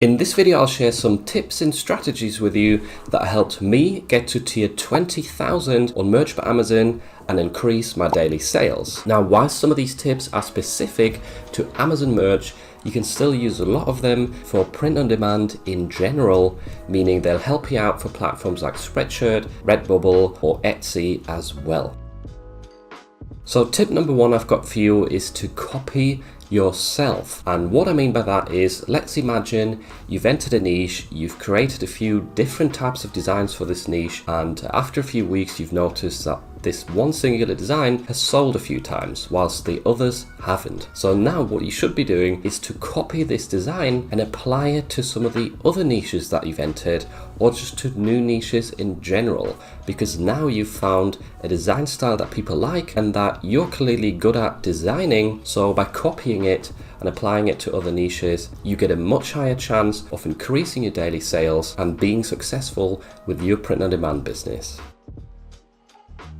In this video, I'll share some tips and strategies with you that helped me get to tier 20,000 on Merch by Amazon and increase my daily sales. Now, while some of these tips are specific to Amazon merch, you can still use a lot of them for print on demand in general, meaning they'll help you out for platforms like Spreadshirt, Redbubble, or Etsy as well. So tip number one I've got for you is to copy yourself. And what I mean by that is, let's imagine you've entered a niche, you've created a few different types of designs for this niche, and after a few weeks you've noticed that this one singular design has sold a few times whilst the others haven't. So now what you should be doing is to copy this design and apply it to some of the other niches that you've entered, or just to new niches in general, because now you've found a design style that people like and that you're clearly good at designing. So by copying it and applying it to other niches, you get a much higher chance of increasing your daily sales and being successful with your print on demand business.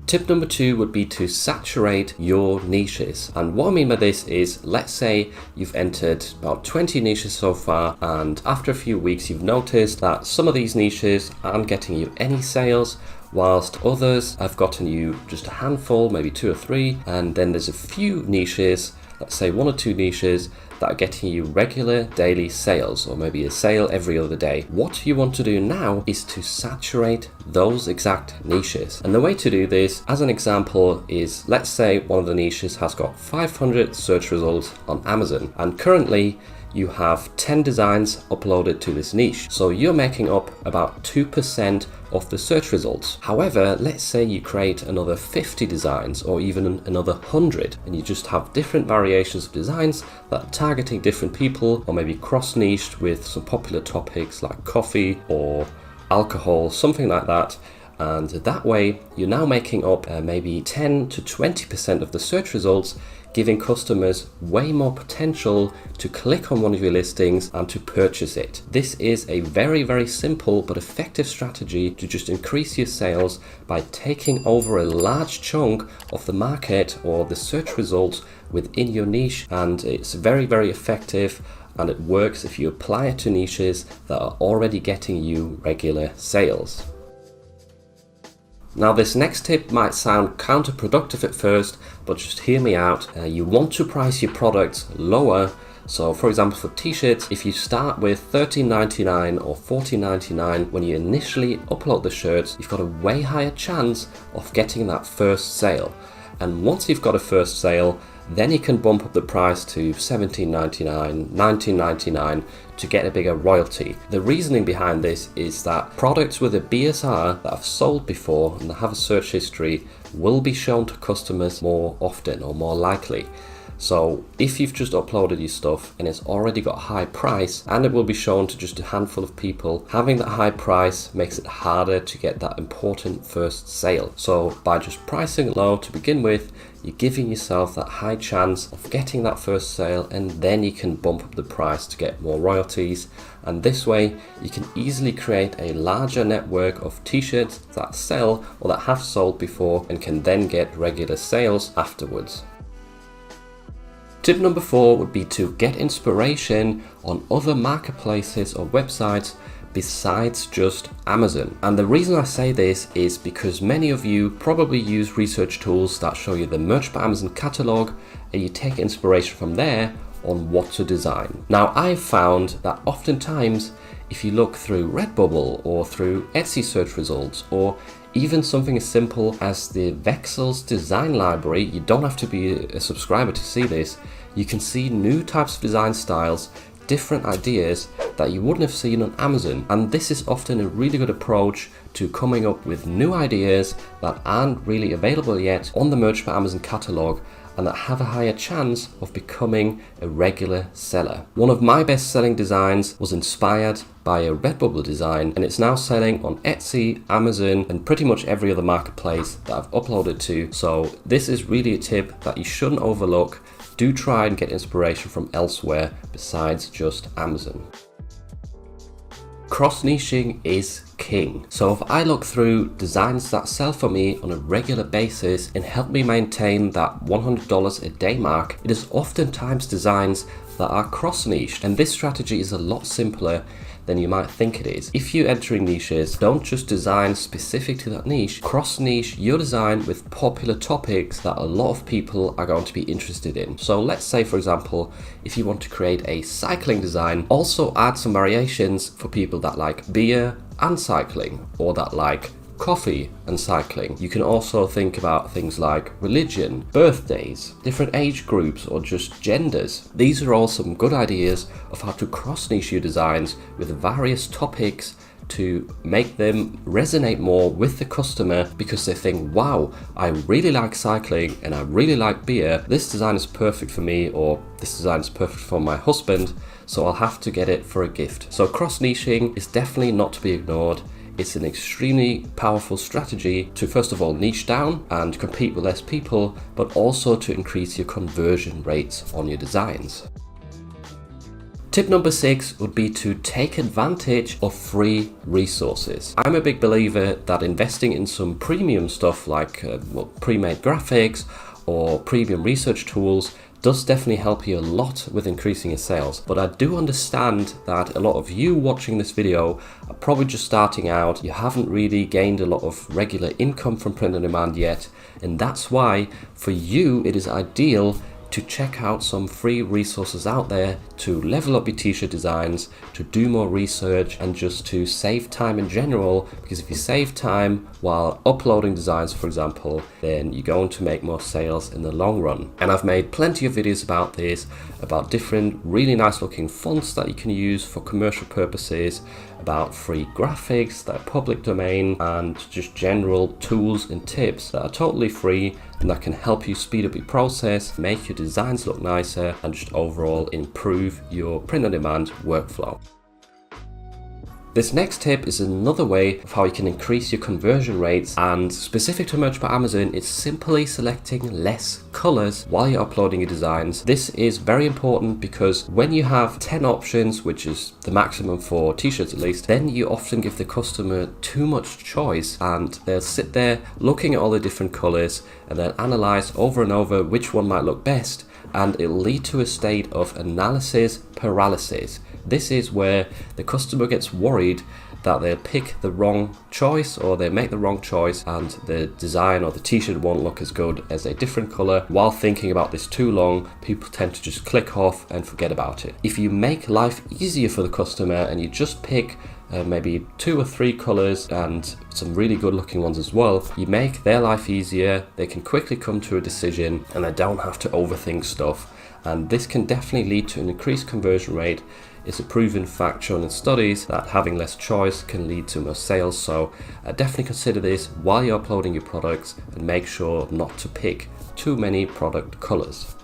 Tip number two would be to saturate your niches. And what I mean by this is, let's say you've entered about 20 niches so far, and after a few weeks you've noticed that some of these niches aren't getting you any sales, whilst others have gotten you just a handful, maybe 2 or 3, and then there's a few niches, let's say 1 or 2 niches, that are getting you regular daily sales, or maybe a sale every other day. What you want to do now is to saturate those exact niches. And the way to do this, as an example, is let's say one of the niches has got 500 search results on Amazon, and currently you have 10 designs uploaded to this niche. So you're making up about 2% of the search results. However, let's say you create another 50 designs or even another 100, and you just have different variations of designs that are targeting different people, or maybe cross-niched with some popular topics like coffee or alcohol, something like that. And that way you're now making up maybe 10 to 20% of the search results, giving customers way more potential to click on one of your listings and to purchase it. This is a very, very simple but effective strategy to just increase your sales by taking over a large chunk of the market or the search results within your niche. And it's very, very effective, and it works if you apply it to niches that are already getting you regular sales. Now, this next tip might sound counterproductive at first, but just hear me out. You want to price your products lower. So for example, for t-shirts, if you start with $13.99 or $14.99 when you initially upload the shirts, you've got a way higher chance of getting that first sale. And once you've got a first sale, then you can bump up the price to $17.99, $19.99 to get a bigger royalty. The reasoning behind this is that products with a BSR that have sold before and that have a search history will be shown to customers more often or more likely. So if you've just uploaded your stuff and it's already got a high price and it will be shown to just a handful of people, having that high price makes it harder to get that important first sale. So by just pricing low to begin with, you're giving yourself that high chance of getting that first sale, and then you can bump up the price to get more royalties. And this way you can easily create a larger network of t-shirts that sell or that have sold before and can then get regular sales afterwards. Tip number 4 would be to get inspiration on other marketplaces or websites besides just Amazon. And the reason I say this is because many of you probably use research tools that show you the Merch by Amazon catalog, and you take inspiration from there on what to design. Now, I've found that oftentimes if you look through Redbubble or through Etsy search results, or even something as simple as the Vexels design library, you don't have to be a subscriber to see this, you can see new types of design styles, different ideas that you wouldn't have seen on Amazon. And this is often a really good approach to coming up with new ideas that aren't really available yet on the Merch by Amazon catalog, and that have a higher chance of becoming a regular seller. One of my best selling designs was inspired by a Redbubble design, and it's now selling on Etsy, Amazon, and pretty much every other marketplace that I've uploaded to. So this is really a tip that you shouldn't overlook. Do try and get inspiration from elsewhere besides just Amazon. Cross-niching is king. So if I look through designs that sell for me on a regular basis and help me maintain that $100 a day mark, it is oftentimes designs that are cross-niched. And this strategy is a lot simpler than you might think it is. If you're entering niches, don't just design specific to that niche, cross-niche your design with popular topics that a lot of people are going to be interested in. So let's say, for example, if you want to create a cycling design, also add some variations for people that like beer and cycling, or that like coffee and cycling. You can also think about things like religion, birthdays, different age groups, or just genders. These are all some good ideas of how to cross-niche your designs with various topics to make them resonate more with the customer, because they think, wow, I really like cycling and I really like beer. This design is perfect for me, or this design is perfect for my husband, so I'll have to get it for a gift. So cross-niching is definitely not to be ignored. It's an extremely powerful strategy to, first of all, niche down and compete with less people, but also to increase your conversion rates on your designs. Tip number 6 would be to take advantage of free resources. I'm a big believer that investing in some premium stuff like pre-made graphics or premium research tools does definitely help you a lot with increasing your sales. But I do understand that a lot of you watching this video are probably just starting out. You haven't really gained a lot of regular income from print on demand yet, and that's why for you it is ideal to check out some free resources out there to level up your t-shirt designs, to do more research, and just to save time in general. Because if you save time while uploading designs, for example, then you're going to make more sales in the long run. And I've made plenty of videos about this, about different really nice looking fonts that you can use for commercial purposes, about free graphics that are public domain, and just general tools and tips that are totally free and that can help you speed up your process, make your designs look nicer, and just overall improve your print on demand workflow. This next tip is another way of how you can increase your conversion rates, and specific to Merch by Amazon, it's simply selecting less colors while you're uploading your designs. This is very important because when you have 10 options, which is the maximum for t-shirts at least, then you often give the customer too much choice, and they'll sit there looking at all the different colors and they'll analyze over and over which one might look best, and it'll lead to a state of analysis paralysis. This is where the customer gets worried that they'll pick the wrong choice, or they make the wrong choice and the design or the t-shirt won't look as good as a different color. While thinking about this too long, people tend to just click off and forget about it. If you make life easier for the customer and you just pick maybe 2 or 3 colors and some really good looking ones as well, you make their life easier, they can quickly come to a decision and they don't have to overthink stuff. And this can definitely lead to an increased conversion rate. It's a proven fact shown in studies that having less choice can lead to more sales. So definitely consider this while you're uploading your products, and make sure not to pick too many product colors.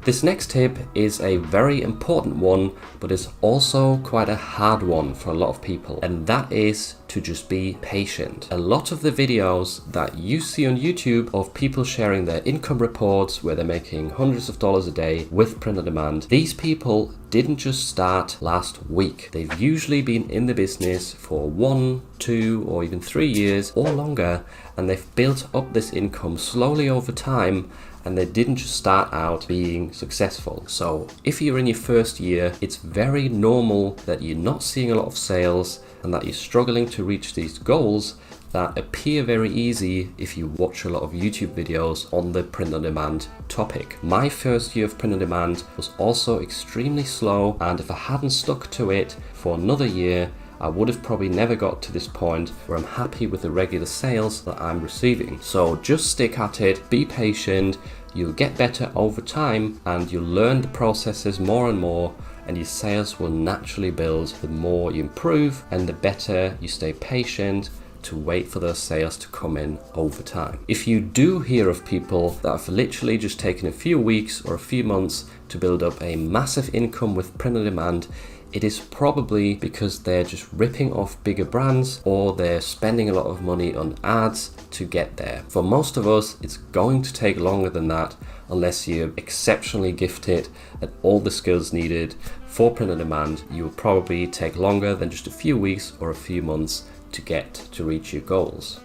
This next tip is a very important one, but it's also quite a hard one for a lot of people, and that is to just be patient. A lot of the videos that you see on YouTube of people sharing their income reports where they're making hundreds of dollars a day with print on demand, these people didn't just start last week. They've usually been in the business for 1, 2, or even 3 years or longer, and they've built up this income slowly over time, and they didn't just start out being successful. So if you're in your first year, it's very normal that you're not seeing a lot of sales and that you're struggling to reach these goals that appear very easy if you watch a lot of YouTube videos on the print on demand topic. My first year of print on demand was also extremely slow, and if I hadn't stuck to it for another year, I would have probably never got to this point where I'm happy with the regular sales that I'm receiving. So just stick at it, be patient, you'll get better over time, and you'll learn the processes more and more, and your sales will naturally build the more you improve and the better you stay patient to wait for those sales to come in over time. If you do hear of people that have literally just taken a few weeks or a few months to build up a massive income with print on demand, it is probably because they're just ripping off bigger brands, or they're spending a lot of money on ads to get there. For most of us, it's going to take longer than that unless you're exceptionally gifted at all the skills needed for print on demand. You will probably take longer than just a few weeks or a few months to get to reach your goals.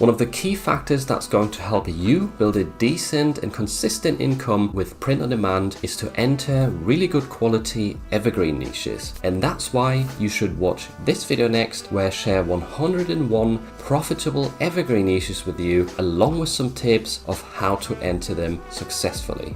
One of the key factors that's going to help you build a decent and consistent income with print on demand is to enter really good quality evergreen niches. And that's why you should watch this video next, where I share 101 profitable evergreen niches with you, along with some tips of how to enter them successfully.